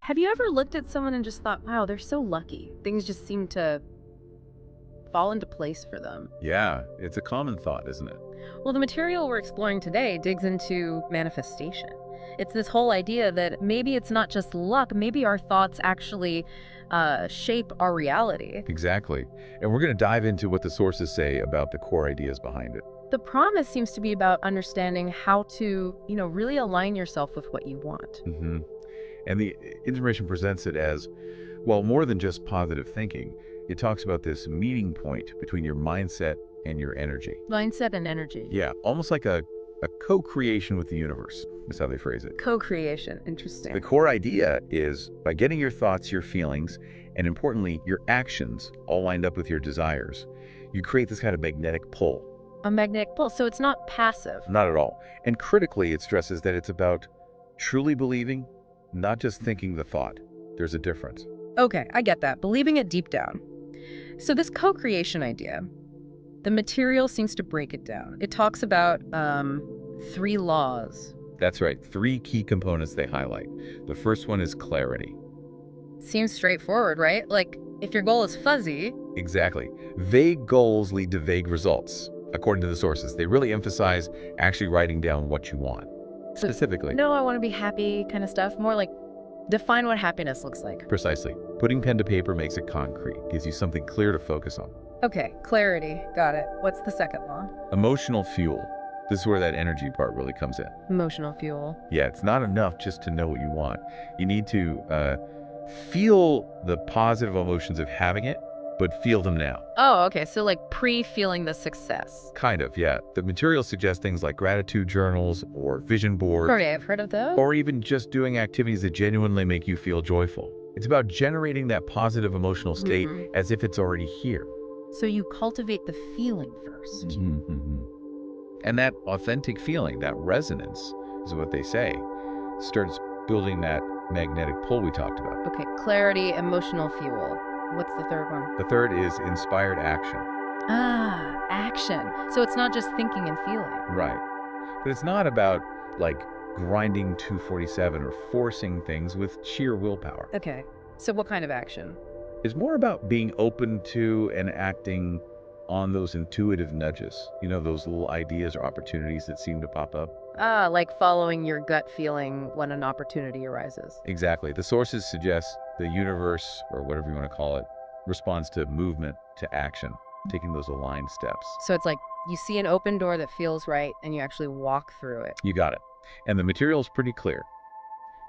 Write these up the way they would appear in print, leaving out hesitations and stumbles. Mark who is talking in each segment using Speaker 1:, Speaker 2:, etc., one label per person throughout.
Speaker 1: Have you ever looked at someone and just thought, wow, they're so lucky? Things just seem to fall into place for them.
Speaker 2: Yeah, it's a common thought, isn't it?
Speaker 1: Well, the material we're exploring today digs into manifestation. It's this whole idea that maybe it's not just luck, maybe our thoughts actually shape our reality.
Speaker 2: Exactly. And we're going to dive into what the sources say about the core ideas behind it.
Speaker 1: The promise seems to be about understanding how to, really align yourself with what you want.
Speaker 2: hmm And the information presents it as, well, more than just positive thinking. It talks about this meeting point between your mindset and your energy.
Speaker 1: Mindset and energy.
Speaker 2: Yeah, almost like a co-creation with the universe, is how they phrase it.
Speaker 1: Co-creation. Interesting.
Speaker 2: The core idea is by getting your thoughts, your feelings, and importantly, your actions all lined up with your desires, you create this kind of magnetic pull.
Speaker 1: A magnetic pull. So it's not passive.
Speaker 2: Not at all. And critically, it stresses that it's about truly believing, not just thinking the thought. There's a difference.
Speaker 1: Okay, I get that. Believing it deep down. So this co-creation idea, the material seems to break it down. It talks about 3 laws.
Speaker 2: That's right. 3 key components they highlight. The first one is clarity.
Speaker 1: Seems straightforward, right? Like, if your goal is fuzzy.
Speaker 2: Exactly. Vague goals lead to vague results. According to the sources, they really emphasize actually writing down what you want. Specifically.
Speaker 1: No, I want to be happy kind of stuff. More like define what happiness looks like.
Speaker 2: Precisely. Putting pen to paper makes it concrete, gives you something clear to focus on.
Speaker 1: Okay, clarity. Got it. What's the second law?
Speaker 2: Emotional fuel. This is where that energy part really comes in.
Speaker 1: Emotional fuel.
Speaker 2: Yeah, it's not enough just to know what you want. You need to feel the positive emotions of having it, but feel them now.
Speaker 1: Oh, okay. So like pre-feeling the success.
Speaker 2: Kind of, yeah. The materials suggest things like gratitude journals or vision boards,
Speaker 1: Okay, I've heard of those.
Speaker 2: or even just doing activities that genuinely make you feel joyful. It's about generating that positive emotional state as if it's already here.
Speaker 1: So you cultivate the feeling first.
Speaker 2: And that authentic feeling, that resonance, is what they say, starts building that magnetic pull we talked about.
Speaker 1: Okay, clarity, emotional fuel. What's the third one?
Speaker 2: The third is inspired action.
Speaker 1: Ah, action. So it's not just thinking and feeling.
Speaker 2: Right. But it's not about, like, grinding 247 or forcing things with sheer willpower.
Speaker 1: Okay. So what kind of action?
Speaker 2: It's more about being open to and acting on those intuitive nudges. You know, those little ideas or opportunities that seem to pop up.
Speaker 1: Ah, like following your gut feeling when an opportunity arises.
Speaker 2: Exactly. The sources suggest the universe, or whatever you want to call it, responds to movement, to action, taking those aligned steps.
Speaker 1: So it's like you see an open door that feels right and you actually walk through it.
Speaker 2: You got it. And the material is pretty clear.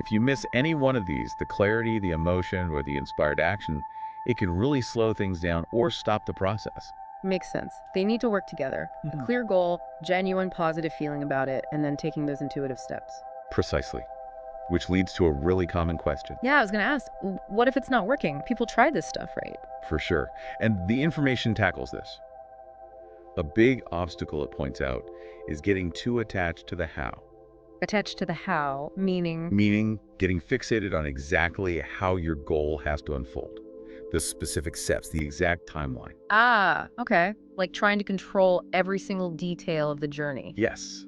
Speaker 2: If you miss any one of these, the clarity, the emotion, or the inspired action, it can really slow things down or stop the process.
Speaker 1: Makes sense. They need to work together. A clear goal, genuine positive feeling about it, and then taking those intuitive steps.
Speaker 2: Precisely. Which leads to a really common question.
Speaker 1: Yeah, I was going to ask, what if it's not working? People try this stuff, right?
Speaker 2: For sure. And the information tackles this. A big obstacle it points out is getting too attached to the how.
Speaker 1: Attached to the how, meaning?
Speaker 2: Meaning getting fixated on exactly how your goal has to unfold. The specific steps, the exact timeline.
Speaker 1: Ah, okay. Like trying to control every single detail of the journey.
Speaker 2: Yes.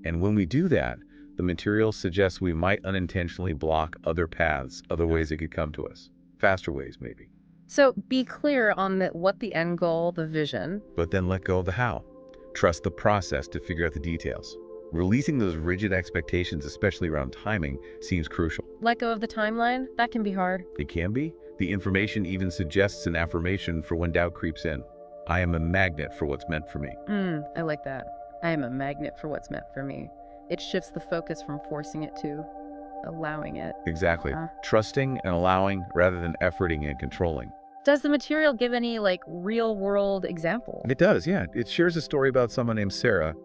Speaker 2: And when we do that, the material suggests we might unintentionally block other paths, other ways it could come to us. Faster ways, maybe.
Speaker 1: So be clear on what the end goal, the vision.
Speaker 2: But then let go of the how. Trust the process to figure out the details. Releasing those rigid expectations, especially around timing, seems crucial.
Speaker 1: Let go of the timeline? That can be hard.
Speaker 2: It can be. The information even suggests an affirmation for when doubt creeps in. I am a magnet for what's meant for me.
Speaker 1: I like that. I am a magnet for what's meant for me. It shifts the focus from forcing it to allowing it.
Speaker 2: Exactly. Trusting and allowing rather than efforting and controlling.
Speaker 1: Does the material give any, real world example?
Speaker 2: It does, yeah. It shares a story about someone named Sarah.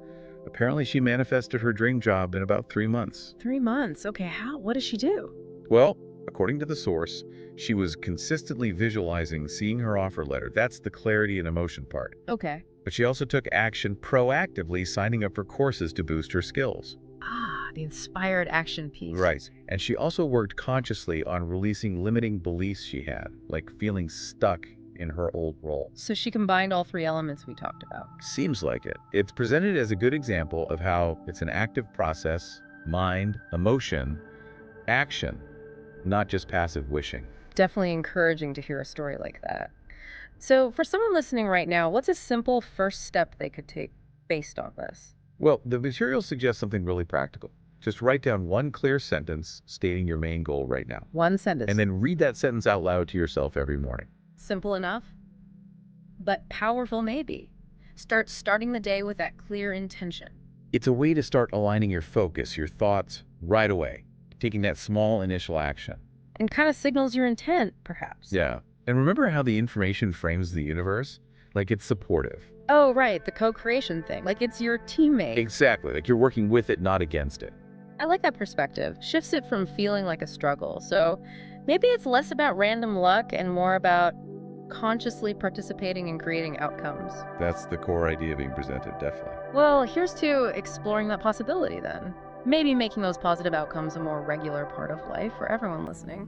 Speaker 2: Apparently she manifested her dream job in about 3 months.
Speaker 1: 3 months? Okay, how? What does she do?
Speaker 2: Well, according to the source, she was consistently visualizing seeing her offer letter. That's the clarity and emotion part.
Speaker 1: Okay.
Speaker 2: But she also took action proactively, signing up for courses to boost her skills.
Speaker 1: Ah, the inspired action piece.
Speaker 2: Right. And she also worked consciously on releasing limiting beliefs she had, like feeling stuck in her old role.
Speaker 1: So she combined all 3 elements we talked about.
Speaker 2: Seems like it. It's presented as a good example of how it's an active process, mind, emotion, action, not just passive wishing.
Speaker 1: Definitely encouraging to hear a story like that. So, for someone listening right now, what's a simple first step they could take based on this?
Speaker 2: Well, the materials suggest something really practical. Just write down one clear sentence stating your main goal right now,
Speaker 1: One sentence.
Speaker 2: and then read that sentence out loud to yourself every morning.
Speaker 1: Simple enough, but powerful maybe. Starting the day with that clear intention.
Speaker 2: It's a way to start aligning your focus, your thoughts, right away, taking that small initial action.
Speaker 1: And kind of signals your intent, perhaps.
Speaker 2: Yeah. And remember how the information frames the universe? Like it's supportive.
Speaker 1: Oh, right, the co-creation thing. Like it's your teammate.
Speaker 2: Exactly. Like you're working with it, not against it.
Speaker 1: I like that perspective. Shifts it from feeling like a struggle. So maybe it's less about random luck and more about consciously participating in creating outcomes.
Speaker 2: That's the core idea being presented, definitely.
Speaker 1: Well, here's to exploring that possibility then. Maybe making those positive outcomes a more regular part of life for everyone listening.